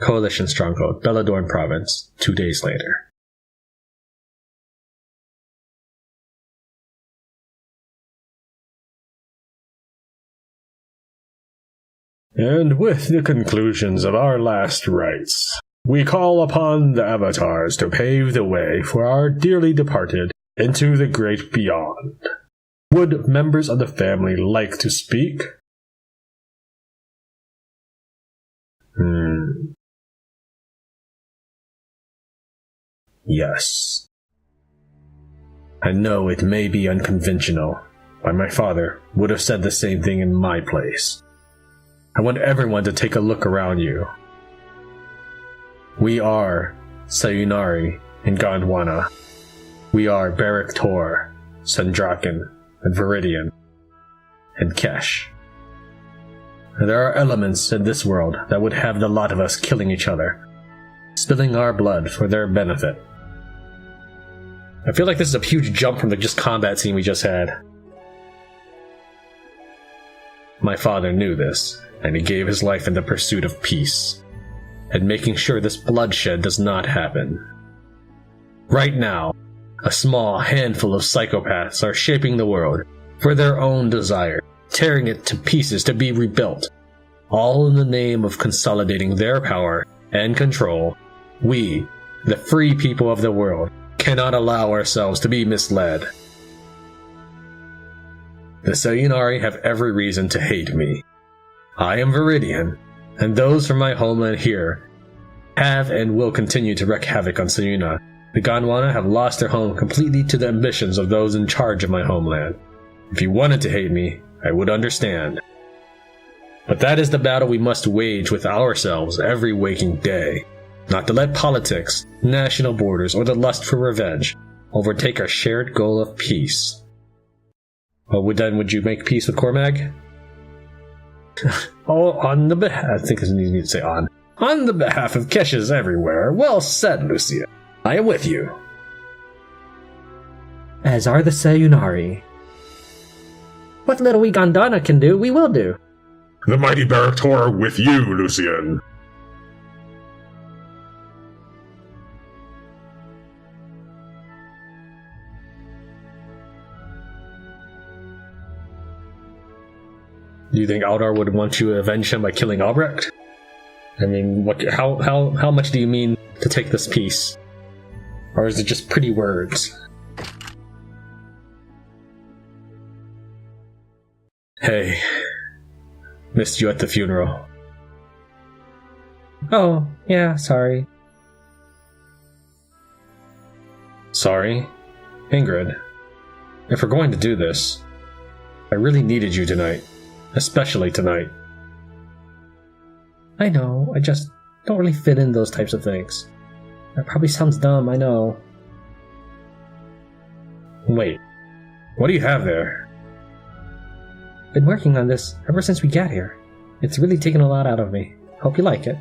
Coalition stronghold, Belladorn province, 2 days later. And with the conclusions of our last rites, we call upon the avatars to pave the way for our dearly departed into the great beyond. Would members of the family like to speak? Yes. I know it may be unconventional, but my father would have said the same thing in my place. I want everyone to take a look around you. We are Sayunaa and Gondwana. We are Barak Tor, Sandraken, and Veridian, and Kesh. There are elements in this world that would have the lot of us killing each other, spilling our blood for their benefit. I feel like this is a huge jump from the just combat scene we just had. My father knew this, and he gave his life in the pursuit of peace, and making sure this bloodshed does not happen. Right now, a small handful of psychopaths are shaping the world for their own desire, tearing it to pieces to be rebuilt, all in the name of consolidating their power and control. We, the free people of the world, cannot allow ourselves to be misled. The Sayunaa have every reason to hate me. I am Veridian, and those from my homeland here have and will continue to wreak havoc on Sayunaa. The Gondwana have lost their home completely to the ambitions of those in charge of my homeland. If you wanted to hate me, I would understand. But that is the battle we must wage with ourselves every waking day. Not to let politics, national borders, or the lust for revenge overtake our shared goal of peace. Well, would you make peace with Cormag? Oh, on the behalf... I think you need to say on. On the behalf of Keshes everywhere, well said, Lucian. I am with you. As are the Sayunaa. What little we Gondwana can do, we will do. The mighty Barak Tor are with you, Lucian. Do you think Aldar would want you to avenge him by killing Albrecht? I mean, how much do you mean to take this piece? Or is it just pretty words? Hey, missed you at the funeral. Oh, yeah, sorry. Sorry? Ingrid, if we're going to do this, I really needed you tonight. Especially tonight. I know, I just don't really fit in those types of things. That probably sounds dumb, I know. Wait, what do you have there? Been working on this ever since we got here. It's really taken a lot out of me. Hope you like it.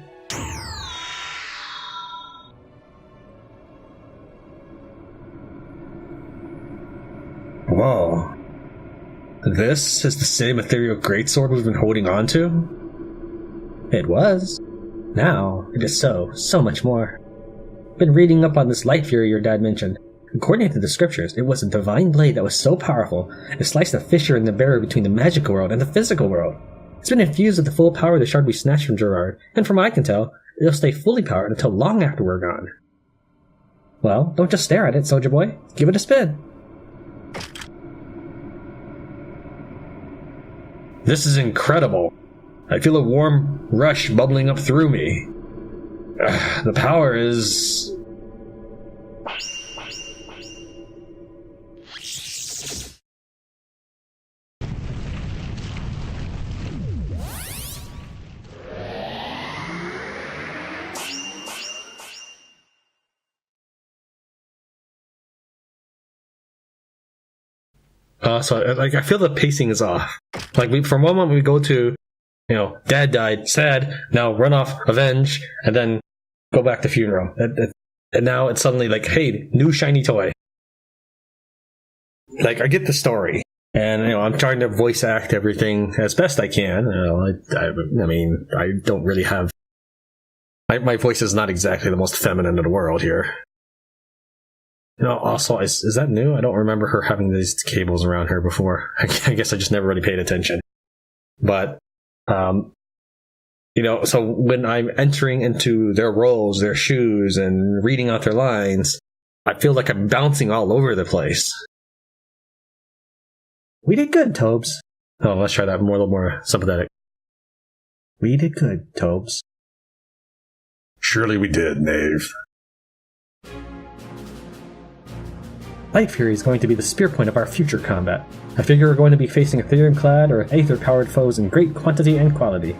Whoa. This is the same ethereal greatsword we've been holding on to? It was. Now, it is so much more. Been reading up on this Lightfury your dad mentioned. According to the scriptures, it was a divine blade that was so powerful, it sliced a fissure in the barrier between the magical world and the physical world. It's been infused with the full power of the shard we snatched from Gerrard, and from what I can tell, it'll stay fully powered until long after we're gone. Well, don't just stare at it, soldier boy. Give it a spin. This is incredible. I feel a warm rush bubbling up through me. The power is... I feel the pacing is off. From one moment we go to, dad died, sad, now run off, avenge, and then go back to funeral. And now it's suddenly hey, new shiny toy. I get the story. And, I'm trying to voice act everything as best I can. I mean, I don't really have My voice is not exactly the most feminine in the world here. Also, is that new? I don't remember her having these cables around her before. I guess I just never really paid attention. But, so when I'm entering into their roles, their shoes, and reading out their lines, I feel like I'm bouncing all over the place. We did good, Tobes. Oh, let's try that a little more sympathetic. We did good, Tobes. Surely we did, knave. Lightfury is going to be the spear point of our future combat. I figure we're going to be facing Ethereum-clad or Aether-powered foes in great quantity and quality.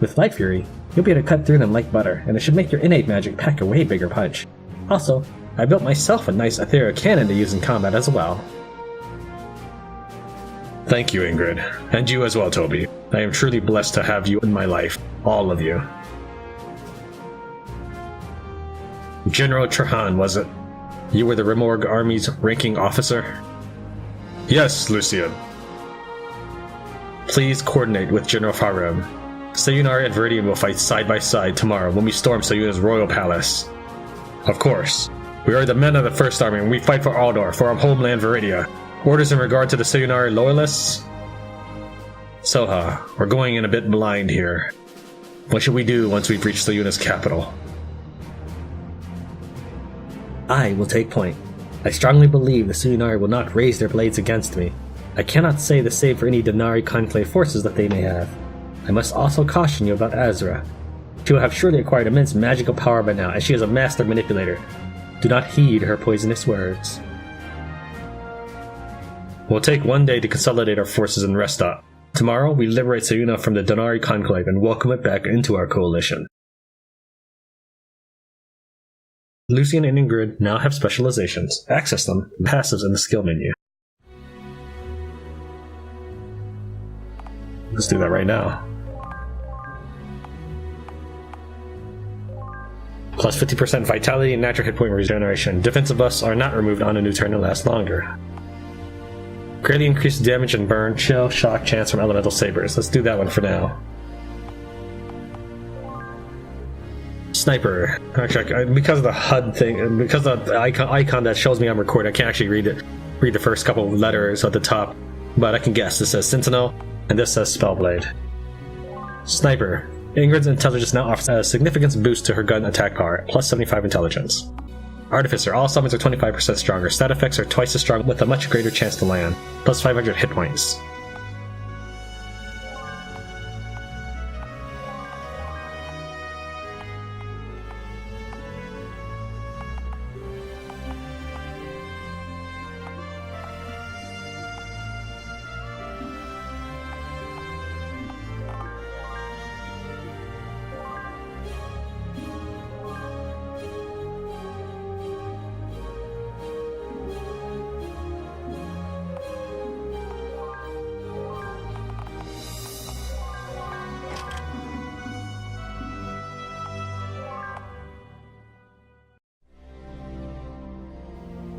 With Lightfury, you'll be able to cut through them like butter, and it should make your innate magic pack a way bigger punch. Also, I built myself a nice Aetheria cannon to use in combat as well. Thank you, Ingrid. And you as well, Toby. I am truly blessed to have you in my life. All of you. General Trahan, was it? You were the Rimorg Army's ranking officer? Yes, Lucian. Please coordinate with General Farem. Sayunaa and Veridia will fight side by side tomorrow when we storm Sayunaa's royal palace. Of course. We are the men of the First Army and we fight for Aldor, for our homeland Veridia. Orders in regard to the Sayunaa loyalists? Soha, we're going in a bit blind here. What should we do once we've reached Sayunaa's capital? I will take point. I strongly believe the Sayunaa will not raise their blades against me. I cannot say the same for any Denari Conclave forces that they may have. I must also caution you about Azra. She will have surely acquired immense magical power by now, as she is a master manipulator. Do not heed her poisonous words. We'll take one day to consolidate our forces and rest up. Tomorrow, we liberate Sayunaa from the Denari Conclave and welcome it back into our coalition. Lucian and Ingrid now have specializations. Access them, passives in the skill menu. Let's do that right now. Plus 50% vitality and natural hit point regeneration. Defensive buffs are not removed on a new turn and last longer. Greatly increased damage and burn, chill, shock, chance from elemental sabers. Let's do that one for now. Sniper. Actually, because of the HUD thing, because of the icon that shows me I'm recording, I can't actually read the first couple of letters at the top, but I can guess. This says Sentinel, and this says Spellblade. Sniper. Ingrid's intelligence now offers a significant boost to her gun attack power, plus 75 intelligence. Artificer. All summons are 25% stronger. Stat effects are twice as strong with a much greater chance to land, plus 500 hit points.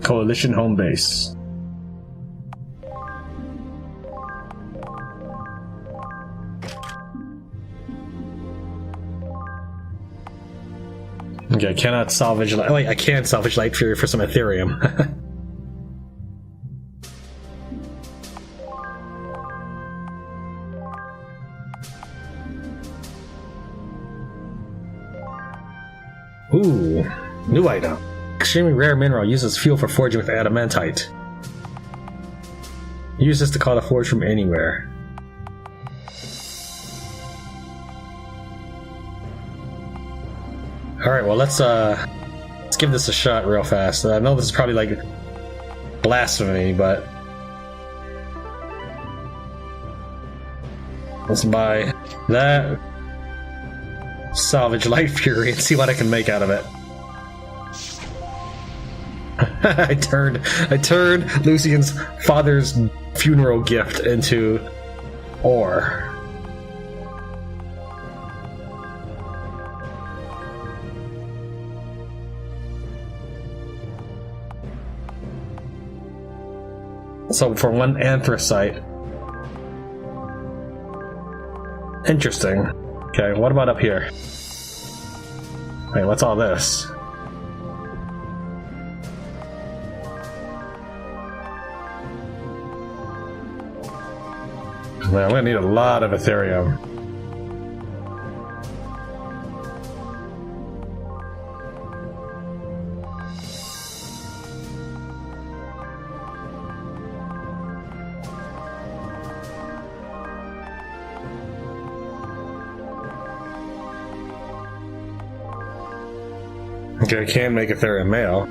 Coalition home base. Okay, I cannot salvage. Oh wait, I can salvage Lightfury for some Aetherium. Ooh, new item. Extremely rare mineral uses fuel for forging with adamantite. Use this to call a forge from anywhere. Alright, well let's give this a shot real fast. I know this is probably like blasphemy, but let's buy that, salvage Lightfury, and see what I can make out of it. I turned Lucian's father's funeral gift into ore. So for one anthracite. Interesting. Okay, what about up here? Wait, what's all this? Man, I'm gonna need a lot of Aetherium. Okay, I can make Aetherium mail.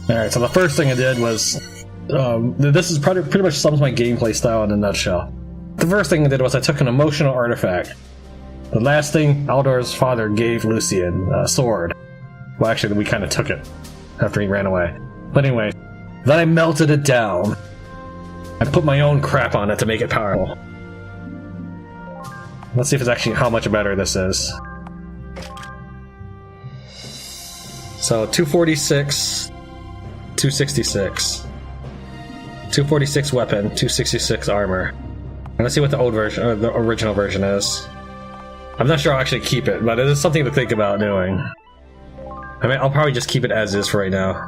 Alright, so the first thing I did was... this is pretty much sums my gameplay style in a nutshell. The first thing I did was I took an emotional artifact. The last thing Aldor's father gave Lucian, a sword. Well, actually, we kind of took it after he ran away. But anyway, then I melted it down. I put my own crap on it to make it powerful. Let's see if it's actually how much better this is. So, 246... 266. 246 weapon, 266 armor. And let's see what the old version, or the original version is. I'm not sure I'll actually keep it, but it is something to think about doing. I mean, I'll probably just keep it as is for right now.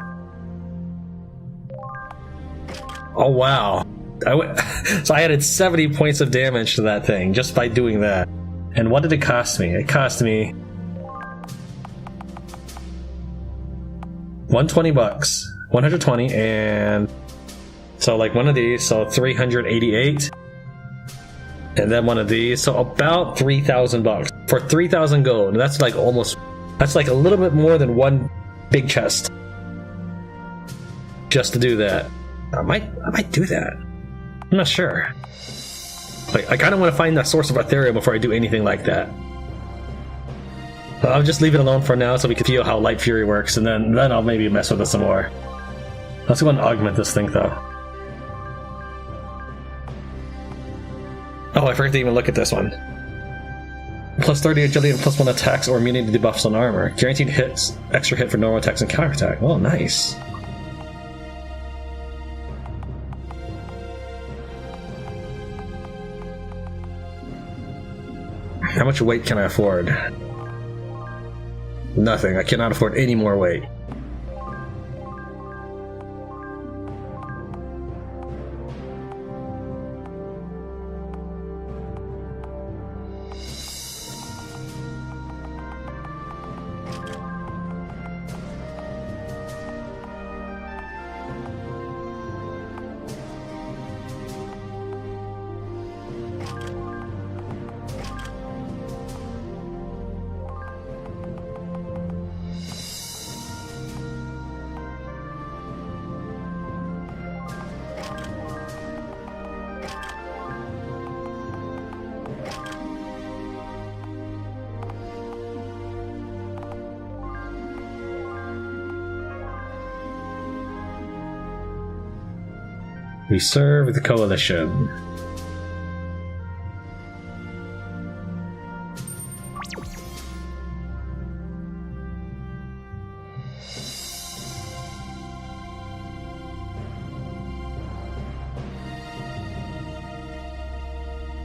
Oh wow. So I added 70 points of damage to that thing just by doing that. And what did it cost me? It cost me $120. 120, and so like one of these, so 388, and then one of these, so about 3,000 bucks for 3,000 gold. That's like that's like a little bit more than one big chest just to do that. I might do that. I'm not sure. Like, I kind of want to find that source of Aetheria before I do anything like that. But I'll just leave it alone for now so we can feel how Lightfury works, and then I'll maybe mess with it some more. Let's go and augment this thing, though. Oh, I forgot to even look at this one. Plus 30 agility and plus 1 attacks or immunity debuffs on armor. Guaranteed hits, extra hit for normal attacks and counterattack. Oh, nice. How much weight can I afford? Nothing. I cannot afford any more weight. We serve the Coalition.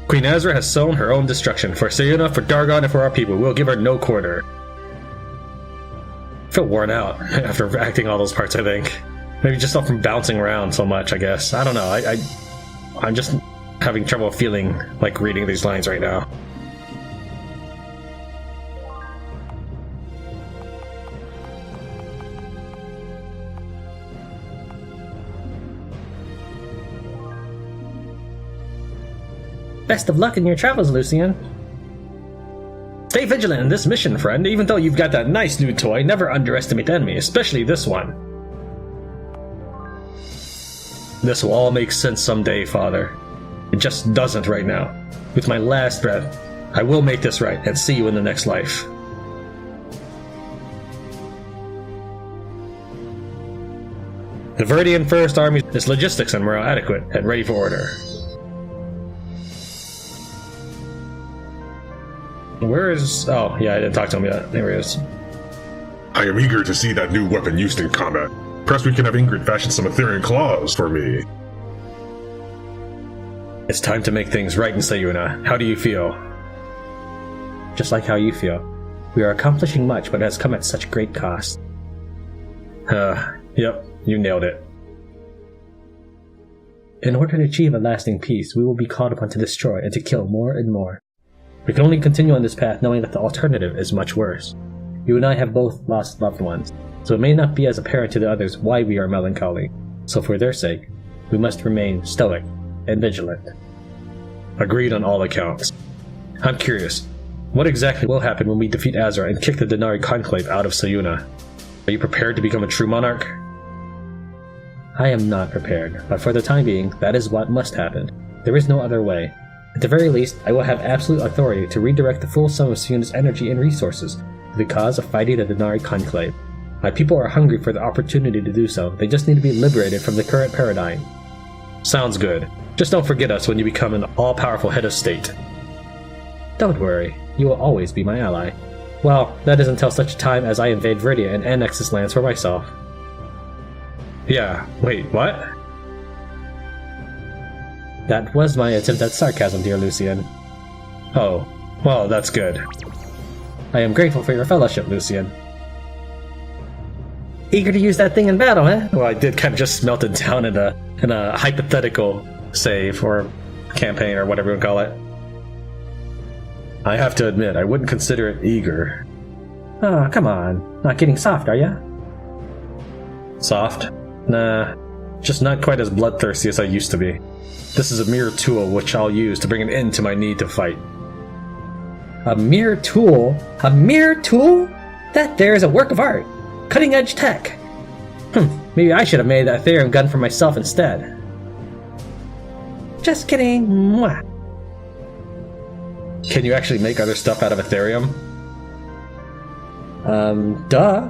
Queen Azra has sown her own destruction. For Sayunaa, for Dargon, and for our people. We'll give her no quarter. I feel worn out after acting all those parts, I think. Maybe just off from bouncing around so much, I guess. I don't know. I'm just having trouble feeling like reading these lines right now. Best of luck in your travels, Lucian. Stay vigilant in this mission, friend. Even though you've got that nice new toy, never underestimate the enemy, especially this one. This will all make sense someday, Father. It just doesn't right now. With my last breath, I will make this right and see you in the next life. The Veridian First Army is logistics and morale adequate and ready for order. Where is... Oh, yeah, I didn't talk to him yet. There he is. I am eager to see that new weapon used in combat. Perhaps we can have Ingrid fashion some Aetherian claws for me. It's time to make things right in Sayunaa. How do you feel? Just like how you feel. We are accomplishing much, but it has come at such great cost. Yep, you nailed it. In order to achieve a lasting peace, we will be called upon to destroy and to kill more and more. We can only continue on this path knowing that the alternative is much worse. You and I have both lost loved ones, so it may not be as apparent to the others why we are melancholy. So for their sake, we must remain stoic and vigilant. Agreed on all accounts. I'm curious, what exactly will happen when we defeat Azra and kick the Denari Conclave out of Sayunaa? Are you prepared to become a true monarch? I am not prepared, but for the time being, that is what must happen. There is no other way. At the very least, I will have absolute authority to redirect the full sum of Sayunaa's energy and resources to the cause of fighting the Denari Conclave. My people are hungry for the opportunity to do so. They just need to be liberated from the current paradigm. Sounds good. Just don't forget us when you become an all-powerful head of state. Don't worry, you will always be my ally. Well, that is until such time as I invade Veridia and annex this lands for myself. Yeah, wait, what? That was my attempt at sarcasm, dear Lucian. Oh, well, that's good. I am grateful for your fellowship, Lucian. Eager to use that thing in battle, eh? Well, I did kind of just melt it down in a hypothetical save or campaign or whatever you call it. I have to admit, I wouldn't consider it eager. Oh, come on. Not getting soft, are ya? Soft? Nah, just not quite as bloodthirsty as I used to be. This is a mere tool which I'll use to bring an end to my need to fight. A mere tool? A mere tool? That there is a work of art. Cutting-edge tech. Maybe I should have made that Aetherium gun for myself instead. Just kidding. Mwah. Can you actually make other stuff out of Aetherium? Duh.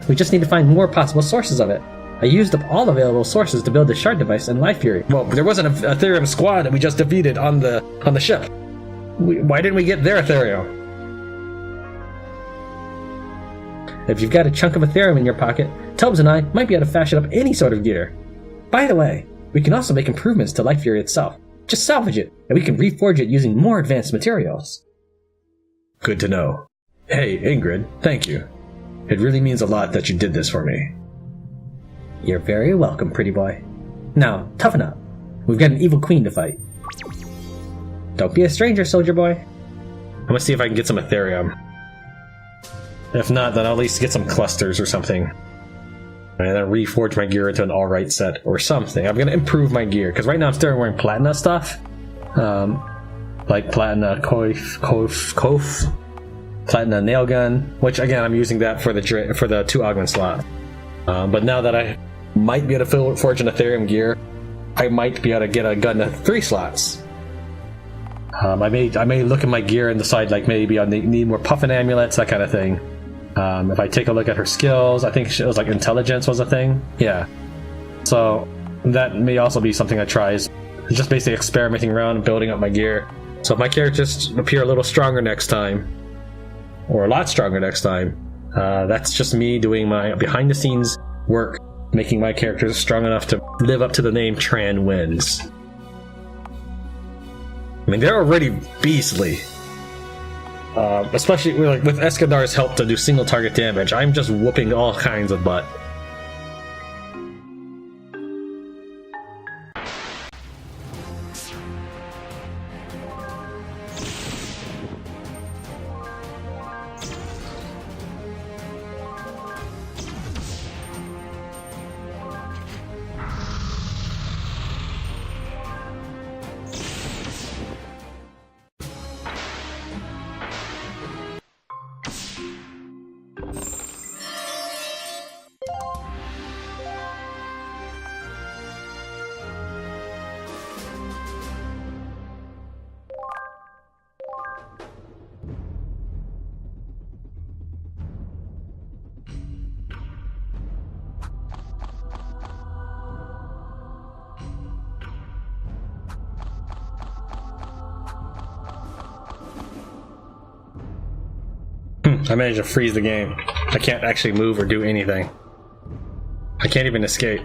We just need to find more possible sources of it. I used up all available sources to build the shard device and Lightfury. Well, there wasn't an Aetherium squad that we just defeated on the ship. Why didn't we get their Aetherium? If you've got a chunk of Aetherium in your pocket, Tubbs and I might be able to fashion up any sort of gear. By the way, we can also make improvements to Lightfury itself. Just salvage it, and we can reforge it using more advanced materials. Good to know. Hey, Ingrid, thank you. It really means a lot that you did this for me. You're very welcome, pretty boy. Now, toughen up. We've got an evil queen to fight. Don't be a stranger, soldier boy. I'm gonna see if I can get some Aetherium. If not, then I'll at least get some clusters or something. And then reforge my gear into an alright set or something. I'm gonna improve my gear, because right now I'm still wearing Platina stuff. Like Platina Kof, Platina Nail Gun, which again I'm using that for the 2 augment slot. But now that I might be able to forge an Aetherium gear, I might be able to get a gun at 3 slots. I may look at my gear and decide like maybe I need more puffin amulets, that kind of thing. If I take a look at her skills, I think it was like intelligence was a thing. Yeah. So that may also be something I try, is just basically experimenting around and building up my gear. So if my characters appear a little stronger next time, or a lot stronger next time, that's just me doing my behind the scenes work, making my characters strong enough to live up to the name Tran wins. I mean, they're already beastly. Especially with Escandar's help to do single target damage, I'm just whooping all kinds of butt. I managed to freeze the game. I can't actually move or do anything. I can't even escape.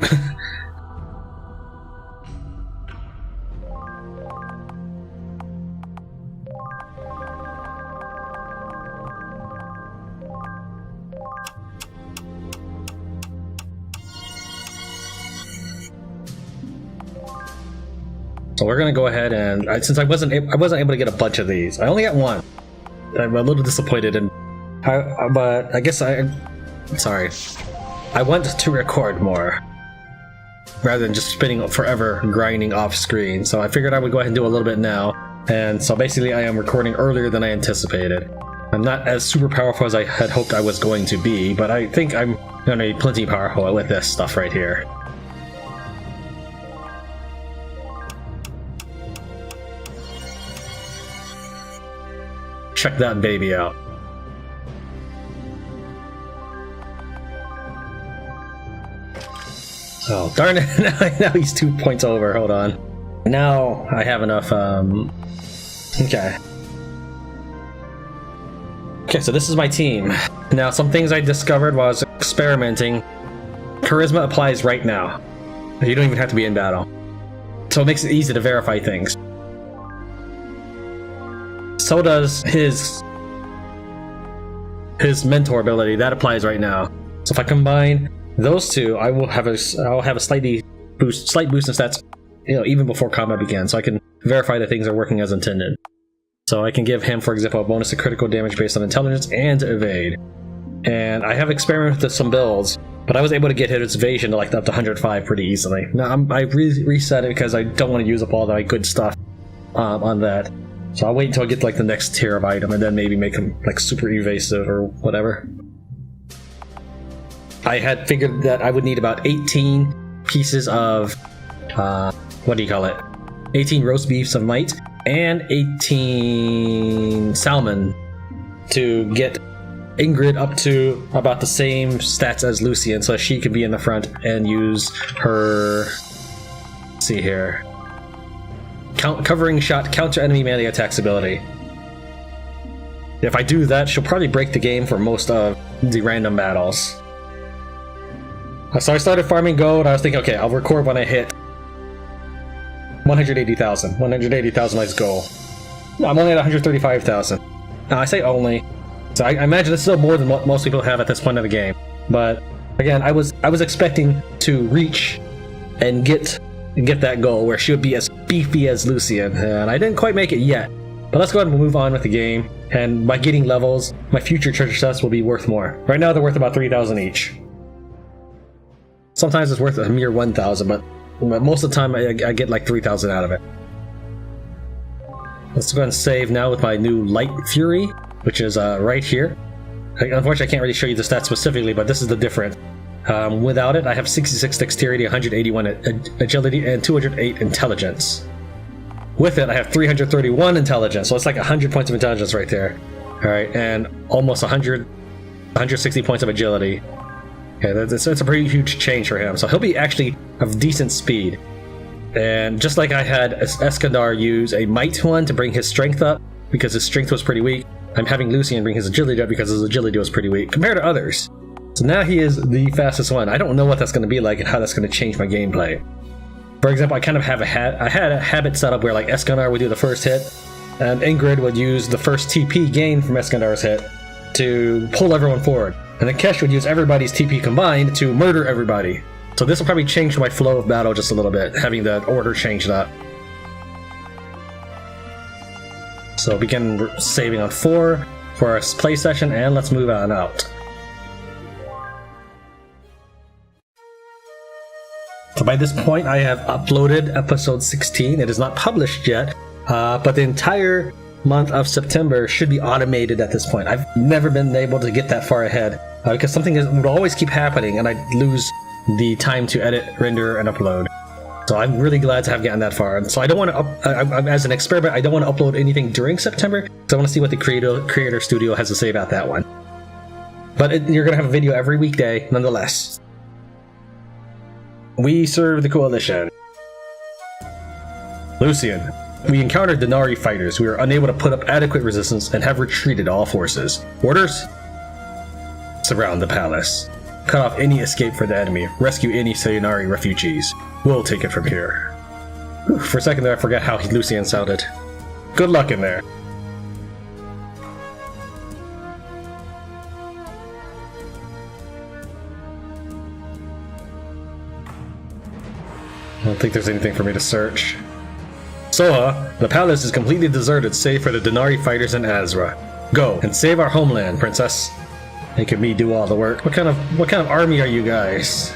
So we're gonna go ahead and since I wasn't able to get a bunch of these, I only got one. I'm a little disappointed, but I guess sorry. I want to record more rather than just spending forever grinding off screen. So I figured I would go ahead and do a little bit now. And so basically, I am recording earlier than I anticipated. I'm not as super powerful as I had hoped I was going to be, but I think I'm gonna be plenty powerful with this stuff right here. Check that baby out. Oh, darn it. Now he's 2 points over. Hold on. Now I have enough, okay. Okay, so this is my team. Now, some things I discovered while I was experimenting. Charisma applies right now. You don't even have to be in battle. So it makes it easy to verify things. So does his mentor ability. That applies right now. So if I combine those two, I'll have a slight boost in stats, even before combat begins, so I can verify that things are working as intended. So I can give him, for example, a bonus to critical damage based on intelligence and to evade. And I have experimented with some builds, but I was able to get his evasion to up to 105 pretty easily. Now I reset it because I don't want to use up all the good stuff on that. So I'll wait until I get the next tier of item and then maybe make him super evasive or whatever. I had figured that I would need about 18 pieces of, 18 roast beefs of might and 18 salmon to get Ingrid up to about the same stats as Lucian, so she could be in the front and use her, let's see here, covering shot, counter enemy melee attacks ability. If I do that, she'll probably break the game for most of the random battles. So I started farming gold. I was thinking, okay, I'll record when I hit 180,000. 180,000 is goal. No, I'm only at 135,000. Now, I say only. So I imagine it's still more than what most people have at this point of the game. But again, I was expecting to reach and get that goal where she would be as beefy as Lucian, and I didn't quite make it yet. But let's go ahead and move on with the game. And by getting levels, my future treasure chests will be worth more. Right now, they're worth about 3,000 each. Sometimes it's worth a mere 1,000, but most of the time I get 3,000 out of it. Let's go ahead and save now with my new Lightfury, which is right here. Unfortunately, I can't really show you the stats specifically, but this is the difference. Without it, I have 66 dexterity, 181 agility, and 208 intelligence. With it, I have 331 intelligence, so it's 100 points of intelligence right there. Alright, and almost 160 points of agility. Okay, it's a pretty huge change for him, so he'll be actually of decent speed. And just like I had Eskandar use a might one to bring his strength up, because his strength was pretty weak, I'm having Lucian bring his agility up because his agility was pretty weak, compared to others. So now he is the fastest one. I don't know what that's going to be like and how that's going to change my gameplay. For example, I kind of have I had a habit set up where Eskandar would do the first hit, and Ingrid would use the first TP gain from Eskandar's hit to pull everyone forward. And then Kesh would use everybody's TP combined to murder everybody. So this will probably change my flow of battle just a little bit, having the order changed up. So begin saving on 4 for our play session, and let's move on out. So by this point, I have uploaded episode 16. It is not published yet, but the entire month of September should be automated at this point. I've never been able to get that far ahead because something would always keep happening and I'd lose the time to edit, render, and upload. So I'm really glad to have gotten that far. And so I don't want to, as an experiment, I don't want to upload anything during September because I want to see what the Creator Studio has to say about that one. But you're going to have a video every weekday, nonetheless. We serve the Coalition. Lucian. We encountered Denari fighters. We were unable to put up adequate resistance and have retreated all forces. Orders? Surround the palace. Cut off any escape for the enemy. Rescue any Sayunaa refugees. We'll take it from here. Whew, for a second there, I forgot how Lucian sounded. Good luck in there. I don't think there's anything for me to search. Soha, the palace is completely deserted save for the Denari fighters and Azra. Go and save our homeland, princess. Making me do all the work. What kind of army are you guys?